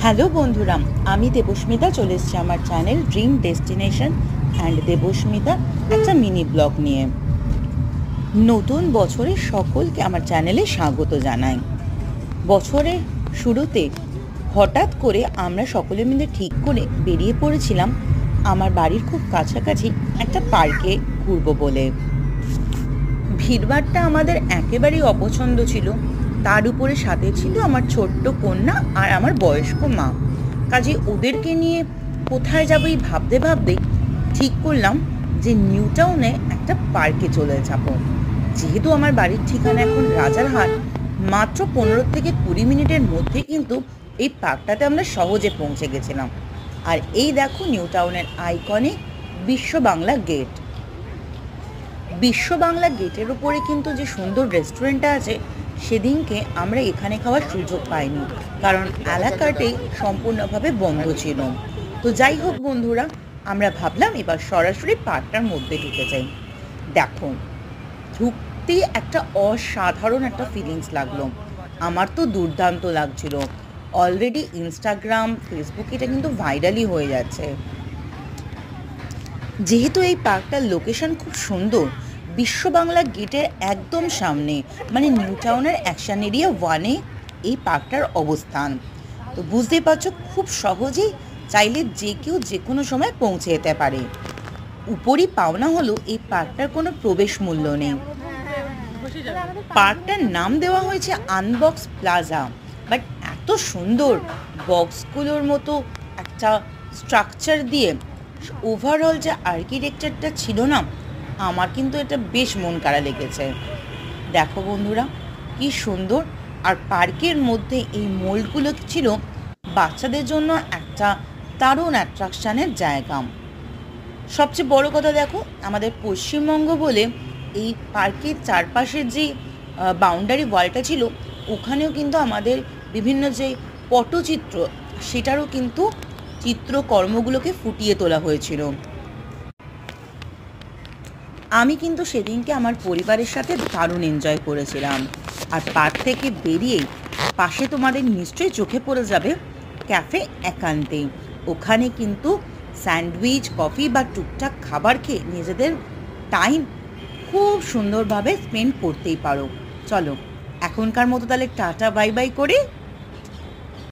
Hello বন্ধুরা, আমি দেবস্মিতা চলে এসেছি আমার channel dream destination and Debasmita একটা মিনি ব্লগ নিয়ে। নতুন বছরে সকলকে আমার চ্যানেলে স্বাগত জানাই। বছরের শুরুতে হঠাৎ করে আমরা সকলে মিলে ঠিক করে বেরিয়ে পড়েছিলাম আমার বাড়ির খুব কাছাকাছি একটা পার্কে ঘুরবো বলে। ভিড়ভাড়টা আমাদের একেবারেই অপছন্দ ছিল, তার উপরে সাথে ছিল আমার ছোট্ট কন্যা আর আমার বয়স্ক মা। কাজে ওদেরকে নিয়ে কোথায় যাবো এই ভাবতে ভাবতে ঠিক করলাম যে নিউ টাউনে একটা পার্কে চলে যাব। যেহেতু আমার বাড়ির ঠিকানা এখন রাজারহাট, মাত্র 15 থেকে 20 মিনিটের মধ্যে কিন্তু এই পার্কটাতে আমরা সহজে পৌঁছে গেছিলাম। আর এই দেখো নিউ টাউনের আইকনিক বিশ্ব বাংলা গেট। বিশ্ব বাংলা গেটের উপরে কিন্তু যে সুন্দর রেস্টুরেন্টটা আছে, সেদিনকে আমরা এখানে খাওয়ার সুযোগ পাইনি, কারণ এলাকাটাই সম্পূর্ণভাবে বন্ধ ছিল। তো যাই হোক বন্ধুরা, আমরা ভাবলাম এবার সরাসরি পার্কটার মধ্যে ঢুকে যাই। দেখো, ঢুকতে একটা অসাধারণ একটা ফিলিংস লাগলো। আমার তো দুর্দান্ত লাগছিল। অলরেডি ইনস্টাগ্রাম, ফেসবুকে এটা কিন্তু ভাইরালই হয়ে যাচ্ছে। যেহেতু এই পার্কটার লোকেশন খুব সুন্দর, বিশ্ব বাংলা গেটের একদম সামনে, মানে নিউ টাউনের অ্যাকশন এরিয়া 1-এ এই পার্কটার অবস্থান। তো বুঝতেই পারছো, খুব সহজেই চাইলে যে কেউ যে কোনো সময় পৌঁছে যেতে পারে। উপরই পাওনা হলো এই পার্কটার কোনো প্রবেশ মূল্য নেই। পার্কটার নাম দেওয়া হয়েছে আনবক্স প্লাজা, বাট এত সুন্দর বক্সগুলোর মতো একটা স্ট্রাকচার দিয়ে ওভারঅল যে আর্কিটেকচারটা ছিল না, আমার কিন্তু এটা বেশ মন কাড়া লেগেছে। দেখো বন্ধুরা, কি সুন্দর। আর পার্কের মধ্যে এই মোল্ডগুলো ছিল বাচ্চাদের জন্য একটা দারুণ অ্যাট্রাকশানের জায়গা। সবচেয়ে বড় কথা, দেখো আমাদের পশ্চিমবঙ্গ বলে এই পার্কের চারপাশের যে বাউন্ডারি ওয়ালটা ছিল, ওখানেও কিন্তু আমাদের বিভিন্ন যে পটচিত্র, সেটারও কিন্তু চিত্রকর্মগুলোকে ফুটিয়ে তোলা হয়েছিল। আমি কিন্তু সেদিনকে আমার পরিবারের সাথে দারুণ এনজয় করেছিলাম। আর পার্ক থেকে বেরিয়েই পাশে তোমাদের নিশ্চয়ই চোখে পড়ে যাবে ক্যাফে একান্তে। ওখানে কিন্তু স্যান্ডউইচ, কফি বা টুকটাক খাবার খেয়ে নিজেদের টাইম খুব সুন্দরভাবে স্পেন্ড করতেই পারো। চলো এখনকার মতো তাহলে টাটা বাই বাই করে